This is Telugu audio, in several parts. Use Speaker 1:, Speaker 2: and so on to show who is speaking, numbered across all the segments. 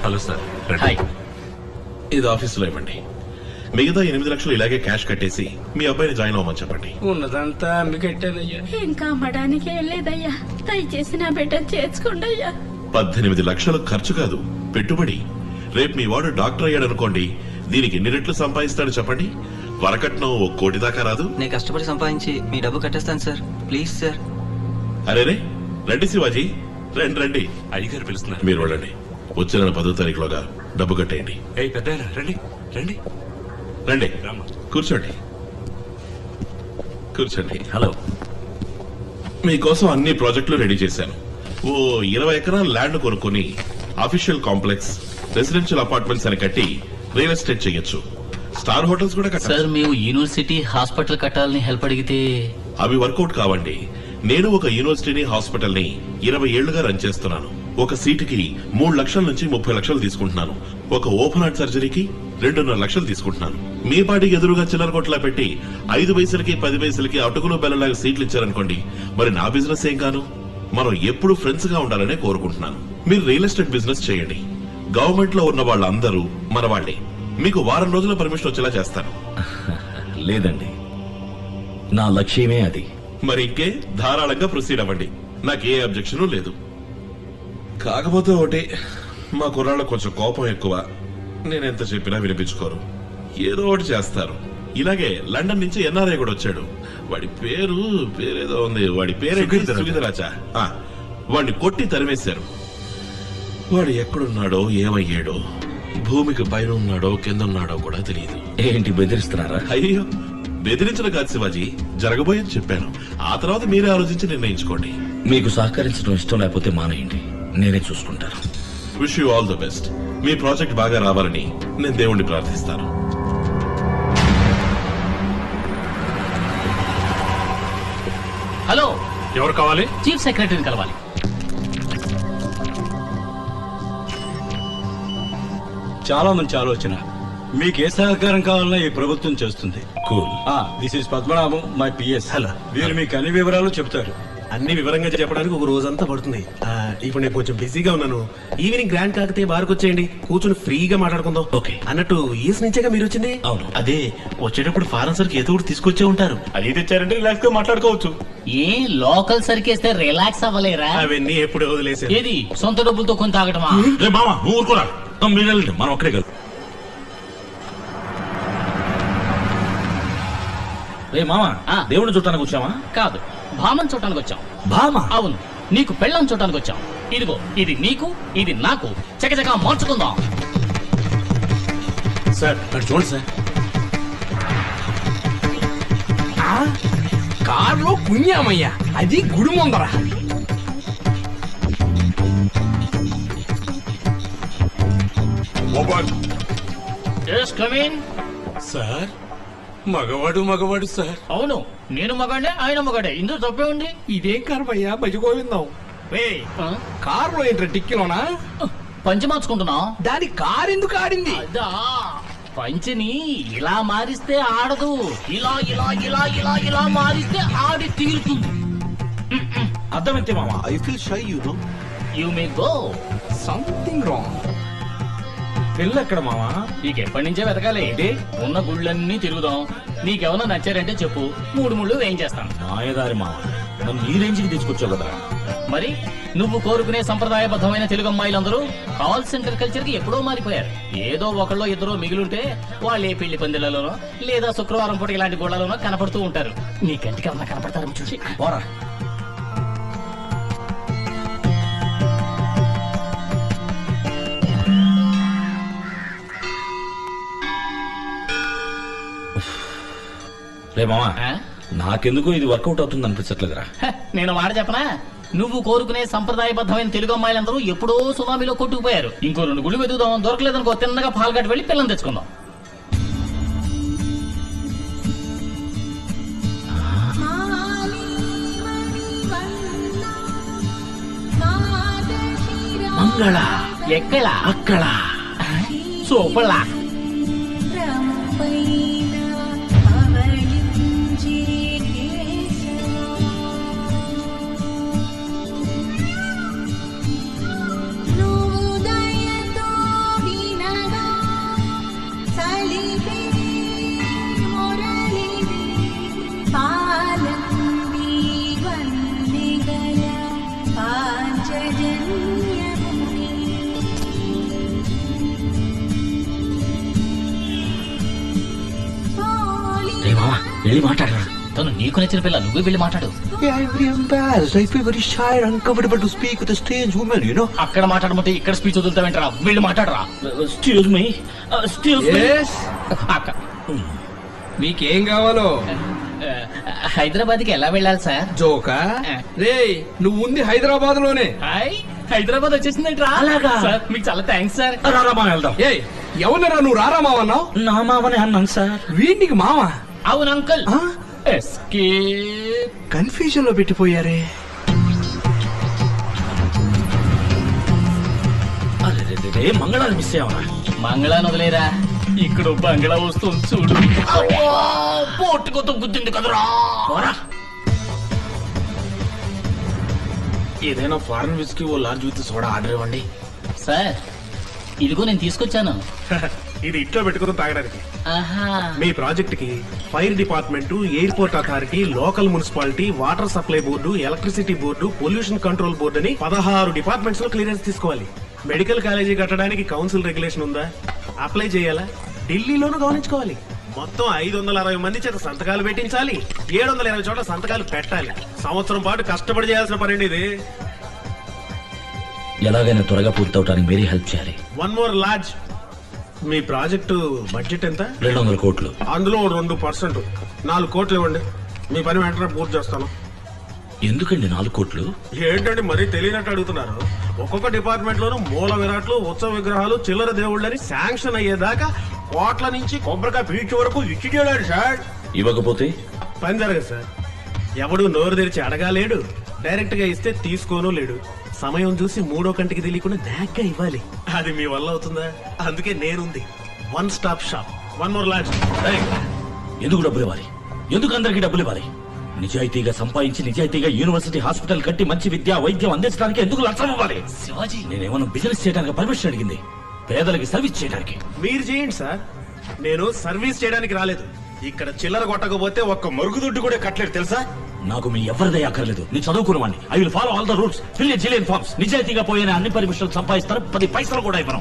Speaker 1: Hello sir.
Speaker 2: హాయ్.
Speaker 3: ఇది ఆఫీసులో ఇవ్వండి. మిగతా 8 లక్షలు ఇలాగే క్యాష్ కట్టేసి మీ అబ్బాయిని జాయిన్ అవ్వమని చెప్పండి.
Speaker 2: ఉన్నదంతా అమ్మికెట్టానయ్యా.
Speaker 4: ఇంకా అమ్మడానికి ఏం లేదయ్యా, దయచేసి నా బిడ్డ చేర్చుకోండి అయ్యా.
Speaker 3: 18 లక్షలు ఖర్చు కాదు, పెట్టుబడి. రేపు మీ వాడు డాక్టర్ అయ్యాడు అనుకోండి, దీనికి ఎన్ని రెట్లు సంపాదిస్తాడు చెప్పండి? వరకట్నం 1 కోటి దాకా రాదు.
Speaker 5: నేను కష్టపడి సంపాదించి మీ డబ్బు కట్టేస్తాను సార్, ప్లీజ్ సార్.
Speaker 3: అరేరే రండి శివాజీ, రండి రండి.
Speaker 1: అయ్యగారు పిలుస్తున్నారు.
Speaker 3: మీరు వెళ్ళండి. వచ్చే నెల 10వ తారీఖులోగా డబ్బు కట్టేయండి.
Speaker 1: ఏయ్ పెద్దాయన రండి రండి
Speaker 3: రండి,
Speaker 1: రామ్మా.
Speaker 3: కూర్చోండి కూర్చోండి.
Speaker 1: హలో.
Speaker 3: మీకోసం అన్ని ప్రాజెక్టులు రెడీ చేశాను. ఓ 20 ఎకరాల ల్యాండ్ కొనుక్కొని అఫీషియల్ కాంప్లెక్స్, రెసిడెన్షియల్ అపార్ట్మెంట్స్ అని కట్టి రియల్ ఎస్టేట్ చేయొచ్చు. స్టార్ హోటల్స్ కూడా కట్టాలి.
Speaker 6: సార్ మేము యూనివర్సిటీ హాస్పిటల్ కట్టాలని హెల్ప్ అడిగితే
Speaker 3: అవి వర్కౌట్ కావండి. నేను ఒక యూనివర్సిటీని, హాస్పిటల్ ని 20 ఏళ్లుగా రన్ చేస్తున్నాను. ఒక సీటుకి 3 లక్షల నుంచి 30 లక్షలు తీసుకుంటున్నాను. ఒక ఓపెన్ హార్ట్ సర్జరీకి 2.5 లక్షలు తీసుకుంటున్నాను. మీ పాటికి ఎదురుగా చిల్లర కొట్లా పెట్టి 5 పైసలకి 10 పైసలకి అటుకులు బెల్లలాగా సీట్లు ఇచ్చారనుకోండి, మరి నా బిజినెస్ ఏం కాను? మనం ఎప్పుడు ఫ్రెండ్స్ గా ఉండాలనే కోరుకుంటున్నాను. మీరు రియల్ ఎస్టేట్ బిజినెస్ చేయండి. గవర్నమెంట్ లో ఉన్న వాళ్ళందరూ మన వాళ్ళే. మీకు వారం రోజుల పర్మిషన్ వచ్చేలా చేస్తాను.
Speaker 7: లేదండి, నా లక్ష్యమే అది.
Speaker 3: మరి ఇంకే ధారాళంగా ప్రొసీడ్ అవ్వండి. నాకు ఏ అబ్జెక్షన్ లేదు. కాకపోతే ఒకటి, మా కుర్రాళ్ళకు కొంచెం కోపం ఎక్కువ. నేనెంత చెప్పినా వినిపించుకోరు, ఏదో ఒకటి చేస్తారు. ఇలాగే లండన్ నుంచి ఎన్ఆర్ఐ కూడా వచ్చాడు. వాడి పేరేదో ఉంది. వాడి పేరు సుగీధరాజా. వాడిని కొట్టి తరిమేశారు. వాడు ఎక్కడున్నాడో ఏమయ్యాడో, భూమికి పైన ఉన్నాడో కింద ఉన్నాడో కూడా తెలియదు.
Speaker 7: ఏంటి బెదిరిస్తున్నారా?
Speaker 3: అయ్యో, బెదిరించడం కాదు శివాజీ, జరగబోయని చెప్పాను. ఆ తర్వాత మీరే ఆలోచించి నిర్ణయించుకోండి.
Speaker 7: మీకు సహకరించడం ఇష్టం లేకపోతే మానేయండి, నేనే చూసుకుంటాను.
Speaker 3: Wish you all the best. Me project బాగా రావాలని నేను దేవుణ్ణి ప్రార్థిస్తాను.
Speaker 6: హలో,
Speaker 1: ఎవరు కావాలి?
Speaker 6: చీఫ్ సెక్రటరీని కలవాలి.
Speaker 2: చాలా మంచి ఆలోచన. మీకు ఏ సహకారం కావాలన్నా ఈ ప్రభుత్వం చేస్తుంది.
Speaker 7: Cool.
Speaker 2: This is Padmanabham, my PS.
Speaker 1: Hello.
Speaker 2: వీరు మీకు అన్ని వివరాలు చెప్తారు.
Speaker 8: అన్ని వివరంగా చెప్పడానికి ఒక రోజంతా పడుతుంది. ఇప్పుడు నేను కొంచెం బిజీగా ఉన్నాను. ఈవినింగ్ గ్రాండ్ కాకతే బార్కు వచ్చేయండి, కూర్చొని ఫ్రీగా మాట్లాడుకుందాం.
Speaker 7: ఓకే.
Speaker 8: అన్నట్టు ఈస్ నుంచేగా మీరు వచ్చింది?
Speaker 7: అవును.
Speaker 8: అదే వచ్చేటప్పుడు ఫారెన్ సరికి ఏదో ఒకటి తీసుకొచ్చే ఉంటారు.
Speaker 2: అది తెచ్చారంటే రిలాక్స్ గా మాట్లాడుకోవచ్చు.
Speaker 6: ఏ లోకల్ సరికేస్తే రిలాక్స్ అవ్వలేరా?
Speaker 8: అవన్నీ ఎప్పుడు వదిలేసారు.
Speaker 6: ఏది సొంత డబ్బులతో కొని తాగటమా?
Speaker 7: రే మామ, నువ్వు ఊరుకోరా. మీరు వెళ్ళండి, మనం ఒక్కడే కదా. రే మామ, దేవుడిని చూడటానికి వచ్చామా?
Speaker 6: కాదు, భామన్ చూడటానికి వచ్చాం.
Speaker 7: భామ?
Speaker 6: అవును, నీకు పెళ్ళం చూడటానికి వచ్చాం. ఇదిగో, ఇది నీకు, ఇది నాకు. చకచకా మార్చుకుందాం.
Speaker 8: సార్ అటు చూడండి సార్.
Speaker 9: కారులో పుణ్యామయ్యా, అది గుడి ముందర.
Speaker 8: సార్ మగవాడు సార్.
Speaker 6: అవును, నేను మగాడే, ఆయన మగాడే. ఇందులో తప్పే ఉంది.
Speaker 9: ఇదేం కర్మయ్యా, భజగోవిందాం. కారులో ఏంట్రా టిక్కిలోనా?
Speaker 6: పంచి మార్చుకుంటున్నా.
Speaker 9: దాని కారు ఎందుకు ఆడింది?
Speaker 6: అదా, పంచిని ఇలా మారిస్తే ఆడదు, ఇలా ఇలా ఇలా ఇలా ఇలా మారిస్తే ఆడి తీరుతుంది.
Speaker 7: అర్థమైతే మామ.
Speaker 8: I feel shy, you know.
Speaker 6: You may go.
Speaker 9: Something wrong.
Speaker 7: పెళ్ళి ఎక్కడ మామ?
Speaker 6: నీకు ఎప్పటి నుంచే వెతకాలి. ఏంటి, ఉన్న గుళ్ళన్నీ తిరుగుదాం. నీకెవరో నచ్చారంటే చెప్పు, 3 ముళ్ళు వేయించేస్తాను.
Speaker 7: మాయదారి మామ, నన్ను ఈ రేంజ్కి తీసుకొచ్చావు కదా.
Speaker 6: మరి నువ్వు కోరుకునే సంప్రదాయబద్ధమైన తెలుగు అమ్మాయిలందరూ కాల్ సెంటర్ కల్చర్ కి ఎప్పుడో మారిపోయారు. ఏదో ఒకళ్ళో ఇద్దరో మిగిలింటే వాళ్ళే పెళ్లి పందిళ్లలోనో లేదా శుక్రవారం పూట ఇలాంటి గోళ్లలోనో కనపడుతూ ఉంటారు. నీ కంటికి ఏమన్నా కనపడతారని చూసి
Speaker 7: పోరా. రే మామ, నాకెందుకు ఇది వర్కౌట్ అవుతుంది అనిపించట్లేదురా.
Speaker 6: నేను మాట చెప్పనా, నువ్వు కోరుకునే సంప్రదాయబద్ధమైన తెలుగు అమ్మాయిలందరూ ఎప్పుడో సునామీలో కొట్టుకుపోయారు. ఇంకో 2 గుళ్ళు వెతుకుదాం, దొరకలేదనుకో తిన్నగా పాల్గట్టు వెళ్ళి పిల్లలు తెచ్చుకుందాం.
Speaker 7: మంగళ
Speaker 6: ఎక్కడ?
Speaker 7: అక్కడ.
Speaker 6: సూపర్లా.
Speaker 4: నువ్వు దయతో
Speaker 7: వెళ్ళి మాట్లాడరా.
Speaker 6: తను నీకు నచ్చిన పిల్ల, నువ్వే వెళ్ళి మాట్లాడు. అక్కడ మాట్లాడమంటే ఇక్కడ స్పీచ్ వదులుతావేంట్రా? వెళ్ళి మాట్లాడరా.
Speaker 7: Excuse me, excuse me.
Speaker 6: అక్క,
Speaker 9: మీకేం కావాలో?
Speaker 6: హైదరాబాద్ కి ఎలా వెళ్ళాలి సార్?
Speaker 9: జోకా రే, నువ్వు ఉంది హైదరాబాద్ లోనే.
Speaker 6: హాయ్, హైదరాబాద్ వచ్చేసిందంట్రా. సార్ మీకు చాలా థ్యాంక్స్ సార్.
Speaker 7: రారామా వెళ్దాం.
Speaker 9: ఏ ఎవరినరా నువ్వు రారా మావన్నావు?
Speaker 7: నా మామని అన్నాను సార్.
Speaker 9: వీడికి మావా?
Speaker 6: అవును అంకుల్. ఎస్కేప్.
Speaker 9: కన్ఫ్యూజన్ లో పెట్టిపోయారే.
Speaker 7: అరే మంగళాన్ని మిస్ అయ్యావా?
Speaker 6: మంగళాన్ని వదిలేరా, ఇక్కడ బంగ్లా వస్తుంది చూడు. పోటుకొత్త గుద్దింది కదరా.
Speaker 7: ఏదైనా ఫారెన్ విస్కీ ఓ లార్జ్ విత్ సోడా ఆర్డర్ ఇవ్వండి.
Speaker 6: సార్ ఇదిగో నేను తీసుకొచ్చాను.
Speaker 8: ఇది ఇంట్లో పెట్టుకుని తాగడానికి.
Speaker 6: ఆహా.
Speaker 8: మీ ప్రాజెక్ట్ కి fire department, airport authority, local municipality, water supply board, electricity board, pollution control board అని 16 డిపార్ట్మెంట్స్ లో క్లియరెన్స్ తీసుకోవాలి. మెడికల్ కాలేజీ కట్టడానికి కౌన్సిల్ రెగ్యులేషన్ ఉందా? అప్లై చేయాలా? ఢిల్లీలోనూ గమనించుకోవాలి. మొత్తం 560 మంది చేత సంతకాలు పెట్టించాలి. 720 చోట్ల సంతకాలు పెట్టాలి. సంవత్సరం పాటు కష్టపడి చేయాల్సిన పని ఇది.
Speaker 7: ఎలాగైనా త్వరగా పూర్తవటానికి మీరే హెల్ప్ చేయాలి.
Speaker 8: One more large. మీ ప్రాజెక్టు బడ్జెట్ ఎంత?
Speaker 7: 200 కోట్లు.
Speaker 8: అందులో 2%, 4 కోట్లు ఇవ్వండి. మీ పని వెంటనే పూర్తి చేస్తాను.
Speaker 7: ఎందుకండి 4 కోట్లు?
Speaker 8: ఏంటంటే మరీ తెలియనట్టు అడుగుతున్నారు. ఒక్కొక్క డిపార్ట్మెంట్ లోనూ మూల విరాట్లు, ఉత్సవ విగ్రహాలు, చిల్లర దేవుళ్ళని శాంక్షన్ అయ్యేదాకా కోట్ల నుంచి కొబ్బరికాయ పీచు వరకు ఇచ్చి చేయడాడు సార్.
Speaker 7: ఇవ్వకపోతే
Speaker 8: పని జరగదు సార్. ఎవడు నోరు తెరిచి అడగాలేడు, డైరెక్ట్ గా ఇస్తే తీసుకోను లేడు. సమయం చూసి మూడో కంటికి తెలియకుండా నాగ్గా ఇవ్వాలి. అది మీ వల్ల అవుతుందా? అందుకే నేనుంది. One stop shop. One more lodge.
Speaker 7: ఎందుకు డబ్బులు ఇవ్వాలి? ఎందుకు అందరికి డబ్బులు ఇవ్వాలి? నిజాయితీగా సంపాదించి నిజాయితీగా యూనివర్సిటీ హాస్పిటల్ కట్టి మంచి విద్య వైద్యం అందించడానికి ఎందుకు లక్షం ఇవ్వాలి?
Speaker 6: శివాజీ,
Speaker 7: నేనేమన్నా బిజినెస్ చేయడానికి పర్మిషన్ అడిగింది, పేదలకి సర్వీస్ చేయడానికి.
Speaker 8: మీరు చేయండి సార్, నేను సర్వీస్ చేయడానికి రాలేదు. ఇక్కడ చిల్లర కొట్టకపోతే ఒక్క మరుగుదొడ్డు కూడా కట్టలేదు తెలుసా?
Speaker 7: నాకు మీ ఎవరిదే అక్కర్లేదు. నేను చదువుకున్నవాడిని. I will follow all the rules, fill a zillion forms. నిజాయితీగా పోయిన అన్ని పర్మిషన్లు సంపాదిస్తారు, 10 పైసలు కూడా ఇవ్వను.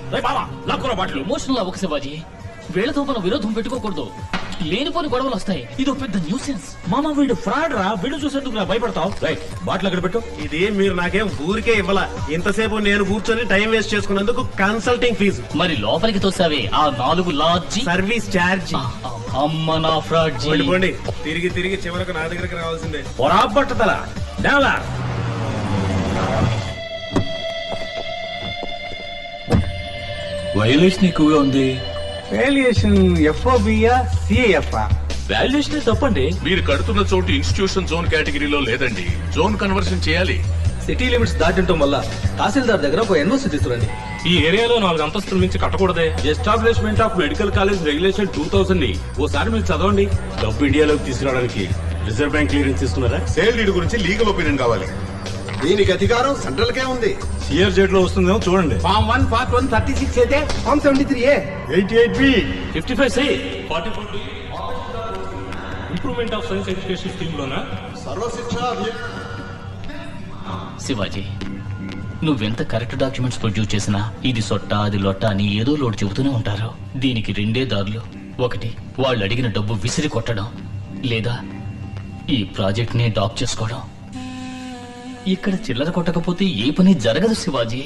Speaker 7: లాక్కున్న బాటలు.
Speaker 6: ఎమోషనల్ అవ్వక శివాజీ. వీళ్ళతో మనం విరోధం పెట్టుకోకూడదు. లేనిపోని గొడవలు వస్తాయి. ఇది ఒక పెద్ద న్యూసెన్స్.
Speaker 7: మామ వీడు ఫ్రాడ్ రా. వీడు చూసేందుకు నా భయపడతావు. రైట్, బాటిల్ అక్కడ పెట్టు.
Speaker 8: ఇది మీరు నాకేం ఊరికే ఇవ్వాల. ఇంతసేపు నేను కూర్చొని టైం వేస్ట్ చేసుకున్నందుకు కన్సల్టింగ్ ఫీజు.
Speaker 6: మరి లోపలికి తోసావే ఆ 4 లాడ్జి
Speaker 8: సర్వీస్ ఛార్జ్.
Speaker 6: అమ్మ నా ఫ్రాడ్ జీ.
Speaker 8: పోండి, తిరిగి తిరిగి చివరకు నా దగ్గరికి రావాల్సిందే.
Speaker 7: పొరాబట్టతల నేలా.
Speaker 2: వైలేషన్ ఎక్కువగా ఉంది.
Speaker 9: Valuation ఎఫ్ఓబియా CaF?
Speaker 2: వాల్యుయేషన్ తప్పండి.
Speaker 1: మీరు కడుతున్న చోటు ఇన్స్టిట్యూషన్ జోన్ కేటగిరీలో లేదండి. జోన్ కన్వర్షన్ చేయాలి.
Speaker 9: సిటీ లిమిట్స్ దాటించడం వల్ల తహసీల్దార్ దగ్గర ఒక ఎన్ఓసి తీసుకురండి.
Speaker 1: ఈ ఏరియాలో 4 అంతస్తుల నుంచి కట్టకూడదే.
Speaker 2: Establishment of medical college regulation 2000 ని ఓసారి మీరు చదవండి. డబ్బు ఇండియాలోకి తీసుకురావడానికి రిజర్వ్ బ్యాంక్ క్లియరెన్స్ తీసుకున్నారా?
Speaker 10: సేల్ డీడ్ గురించి లీగల్ ఒపీనియన్ కావాలి. దీనికి అధికారం సెంట్రల్ కే ఉంది.
Speaker 2: సిఆర్జెడ్ లో వస్తుందేమో చూడండి.
Speaker 9: ఫామ్ 1 పార్ట్ 1 36 అయితే form 73A
Speaker 2: 88B 55C 44B improvement of science education scheme లోనా?
Speaker 10: సర్వశిక్ష
Speaker 6: శివాజీ, నువ్వెంత కరెక్ట్ డాక్యుమెంట్స్ ప్రొడ్యూస్ చేసినా ఇది సొట్ట అది లొట్ట అని ఏదో లోటు చెబుతూనే ఉంటారు. దీనికి 2 దారులు. ఒకటి, వాళ్ళు అడిగిన డబ్బు విసిరి కొట్టడం, లేదా ఈ ప్రాజెక్ట్ ని డాక్ చేసుకోవడం. ఇక్కడ చిల్లర కొట్టకపోతే ఏ పని జరగదు శివాజీ.